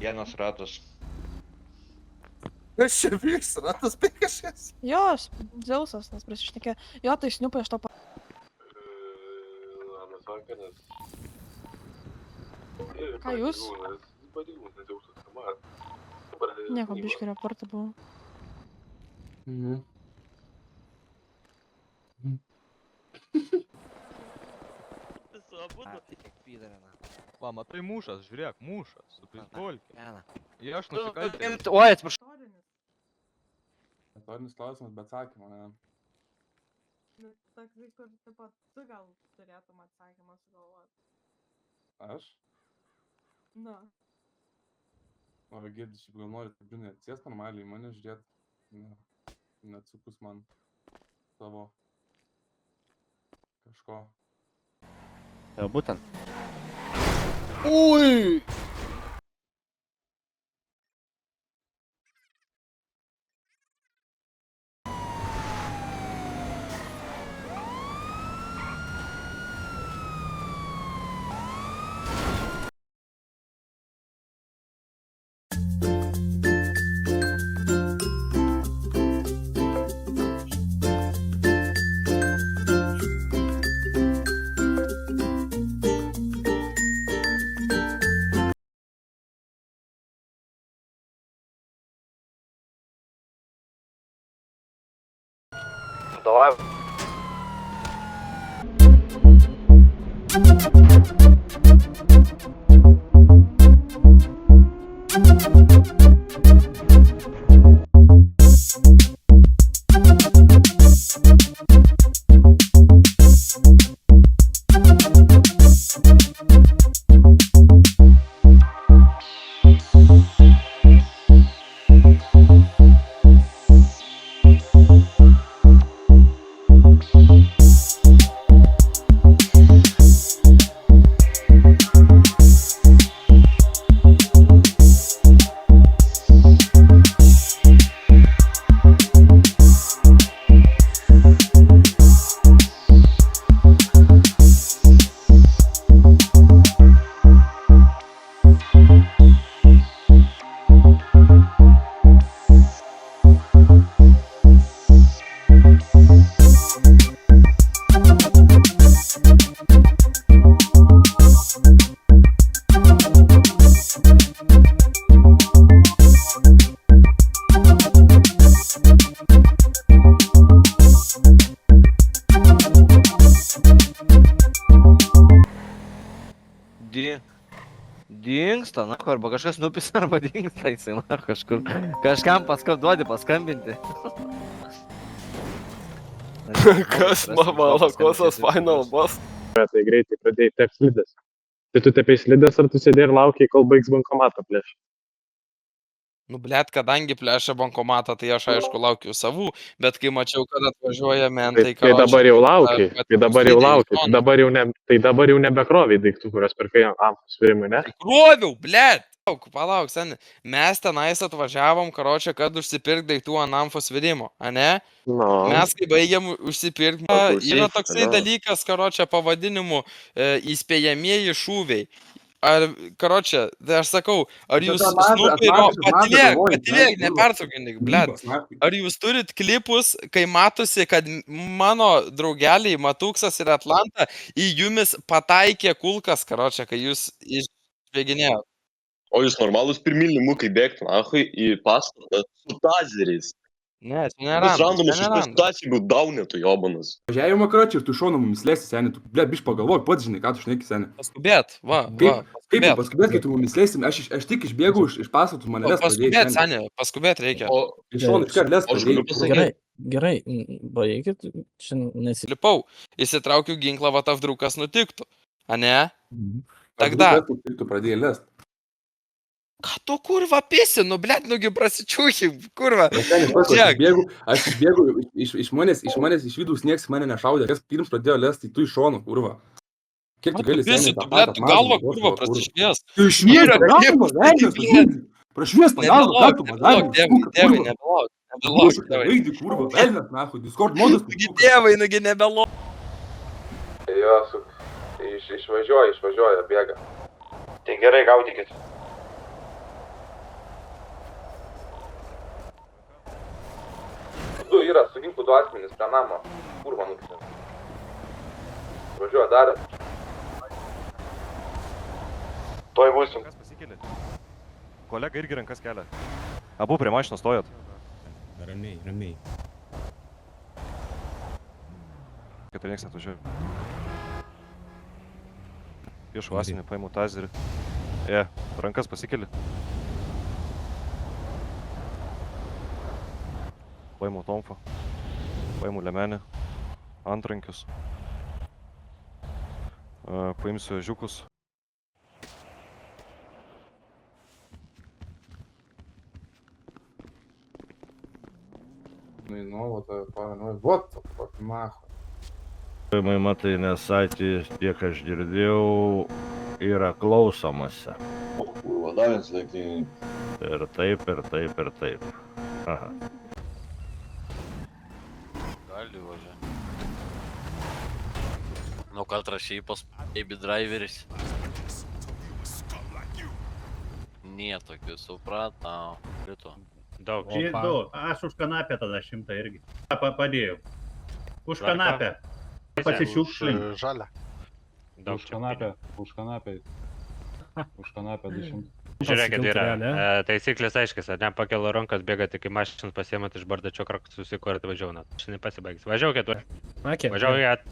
Vienas ratas. Kas čia vyks? Ratas kažkas? Jo, Dzeusas, nes prisišnekė. Jo, tai sniupai aš to pa... Ką jūs? Nieko, biškį reportą buvo. Va, matai mušas, žiūrėk, mušas, su pistolkė. Ir aš nusikaltėlis. Oi, atsiprašau. Retorinis klausimas, bet atsakymo, ne? Nu, toksai, kur taip pat tu gal turėtum atsakymą sugalvoti. Aš? Na. O, Gėdis, šiaip gal norit, žinai, atsės normaliai, mane žiūrėt, neatsukus man savo kažko. Jau būtent. Ui! Давай. Dingsta, na, arba kažkas nupisa, arba dingsta, jisai, na, kažkur. Kažkam duodi paskambinti. Kas mano kosas final boss? Tai greitai pradėjai tep slidės. Tai tu tepėjai slidės, ar tu sėdėjai ir laukiai, kol baigs bankomatą plėš? Nu, blėt, kadangi plėšia bankomatą, tai aš aišku laukiu savų, bet kai mačiau, kad atvažiuoja mentai, Tai dabar jau laukiai, tai dabar jau nebekroviai daiktų, kurios pirkai amfos virimui, ne? Kroviau, blėt! Palauk, seni, mes tenais atvažiavom, karočią, kad užsipirk daiktų ant amfos virimo, ane? No. Mes kai baigiam užsipirkti, yra toksai dalykas, karočią, pavadinimu įspėjamieji šūviai. Ar, karočią, tai aš sakau, ar jūs patylėk, nepertraukinėk, blėt. Ar jūs turit klipus, kai matosi, kad mano draugeliai Matuksas ir Atlanta į jumis pataikė kulkas, karočią, kai jūs išbėginėjot? O jūs normalus pirmilimukai bėgtų, nahui, į pastatą su tazeriais. Ne, čia Vis randomas iš situacijų būtų daunėtų jobanas. Važiavimo, karočią, ir tu šoną mumis lėsi, seni, tu, blėt, biš pagalvok, pats žinai, ką tu šneki, seni. Paskubėt, Kaip paskubėt, kai tu mumis lėsim, aš tik išbėgau iš pastatų, mane lės pradėjai. Paskubėt, seni, paskubėt reikia. Iš šoną, iškart lės pradėjai. Gerai, baigit, šiandien nesilipau. Lipau, įsitraukiu ginklą, va taf draugas nutiktų, ane? Тогда. Tu pradėjai lėst. Ką tu, kurva, pisi, nu, blėt, nugi prasičiūki, kurva. Aš išbėgau iš manęs iš vidus, nieks mane nešaudė, kas pirms pradėjo lėst, tai tu iš šono, kurva. Kiek tu gali seniai tą patą? Tu galva, kurva, prasišvies. Tu išvies, galva, prašvies, galva, ką tu padarė? Dievai, nebelauk, Vaigdi, kurva, velnės, nahu, Discord modas. Nugi nebelauk. Jo, išvažiuoja, bėga. Tai gerai, gaudykit. Du yra su ginklu 2 asmenys prie namo. Kur man nuksim? Važiuoja darė. Tuoj būsim. Kas pasikėlė? Kolega irgi rankas kelia. Abu prie mašinos stojat. Ramiai, ramiai. Kad tai nieks netvažiuoja. Piešu asmenį, paimu tazerį. Rankas pasikėlė. Paimu tomfą. Paimu lemenį. Antrankius. Paimsiu ežiukus. Ну вот, what the fuck, нахуй. Matai, nesatį, tiek aš girdėjau, yra klausomasi. Kurva, davins laikinį. Ir taip, ir taip, ir taip. Aha. Gali važiuoja. Nu, kad rašai pas baby driveris. Nie tokių, supratau. Litu. Daug. Du, aš už kanapę tada 100 irgi. Padėjau. Už kanapę. Pasišiukšlink. Žalia. Už kanapę. Už kanapę 200. Žiūrėkit, yra Taisyklės aiškis, ne pakelo rankas, bėga tik į mašiną, pasiemat iš bardačio kraktų susiko ir važiuojat. Šiandien pasibaigs. Važiuokit. Važiuokit.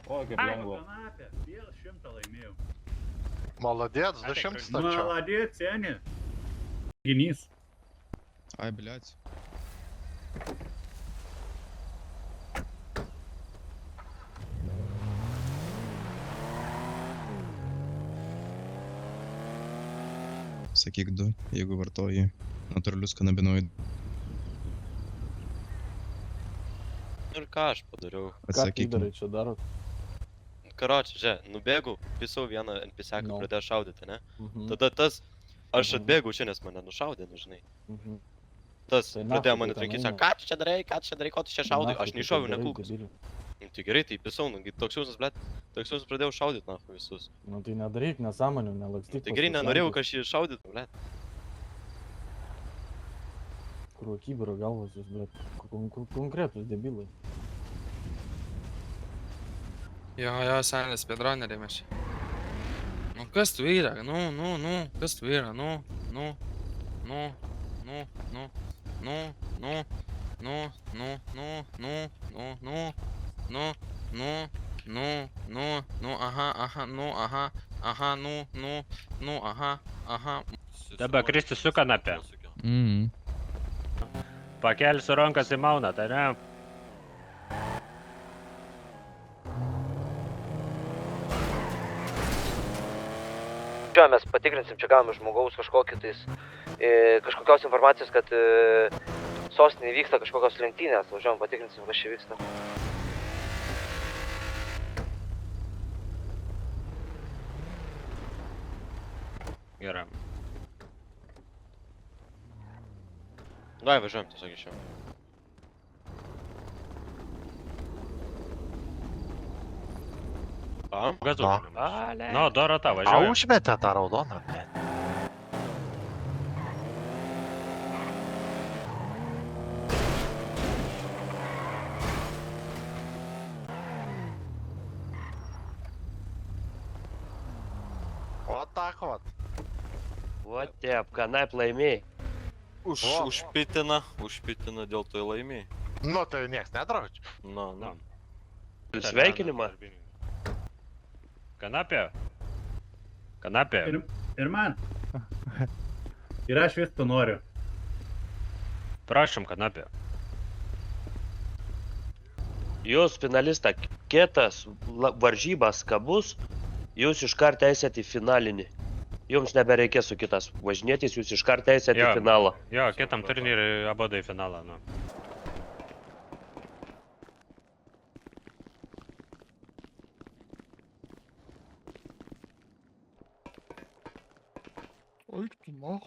O, kaip lengva. Vėl 100 laimėjau. Молодец, 200 stačiau. Молодец, Seni. Gynys. Ai, bliac. Sakyk du, jeigu vartoji natūralius kanabinoidus. Ir ką aš padariau? Atsakyk. Čia darot? Karoči, žiūrėk, nubėgau, pisau vieną NPC-ką, No. pradėjo šaudyti, ne? Mhm. Tada tas, aš Mhm. atbėgau čia, nes mane nušaudė, nu, žinai. Mhm. Tas Tai pradėjo nafig mane tu ten trankyti, eini. sako, ką tu čia darai, ko tu čia šaudai, aš neiššoviau nekulkus. Nu, tai gerai, tai pisau, nu, toks jausmas, blėt, toks jausmas pradėjau šaudyti, nahu, visus. Nu tai nedaryk nesąmonių, nelakstyk. Tai gerai, nenorėjau, kad aš jį šaudytų, blėt. Kur kybero galvos jūs, bet konkretus debilai. Jo, senis, speedruneriai mes čia. Nu, kas tu yra? Kas tu yra? Dabar Kristis su kanapė. Mhm. Pakelsiu rankas į mauną, tai ne? Mes patikrinsim, čia gavome žmogaus kažkokį tais, kažkokios informacijos, kad sostinėje vyksta kažkokios lenktynės. Važiuojam, patikrinsim, kas čia vyksta. Gerai. Davai, važiuojam tiesiog iš jo. Gazu. Nu, Dorota, važiuoju. Užmetė tą raudoną, blėt. O tak, vat. Vat taip, kanap laimėjai. Užpitina dėl to laimėjai. Nu, tai nieks nedraudžia. Nu. Sveikinimą. Kanapė. Kanapė. Ir man. Ir aš vis to noriu. Prašom, kanapė. Jūs finalista kietas, varžybas kabus, jūs iškart teisėt į finalinį. Jums nebereikės su kitas važinėtis, jūs iškart teisėt į finalą. Jo, kitam turnyrui abudu į finalą, nu. Eik tu nach.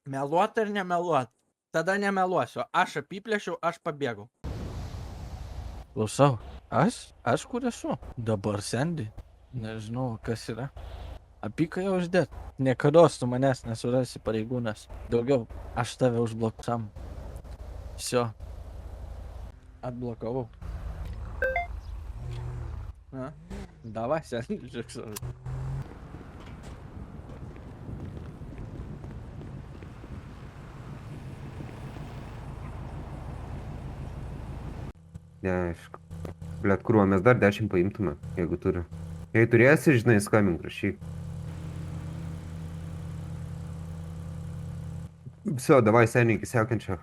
Meluot ar nemeluot? Tada nemeluosiu. Aš apiplėšiau, aš pabėgau. Klausau. Aš kur esu? Dabar sendi. Nežinau, kas yra. Apyką jau uždėt. Niekados tu manęs nesurasi pareigūnas. Daugiau, aš tave užblokam. Всё. Atblokavau. A? Давай, sendi, žiūrėk savo. Neaišku. Blet, krūva, mes dar 10 paimtume, jeigu turi. Jei turėsi, žinai, skambink, rašyk. Все, давай, seniai, iki sekančio.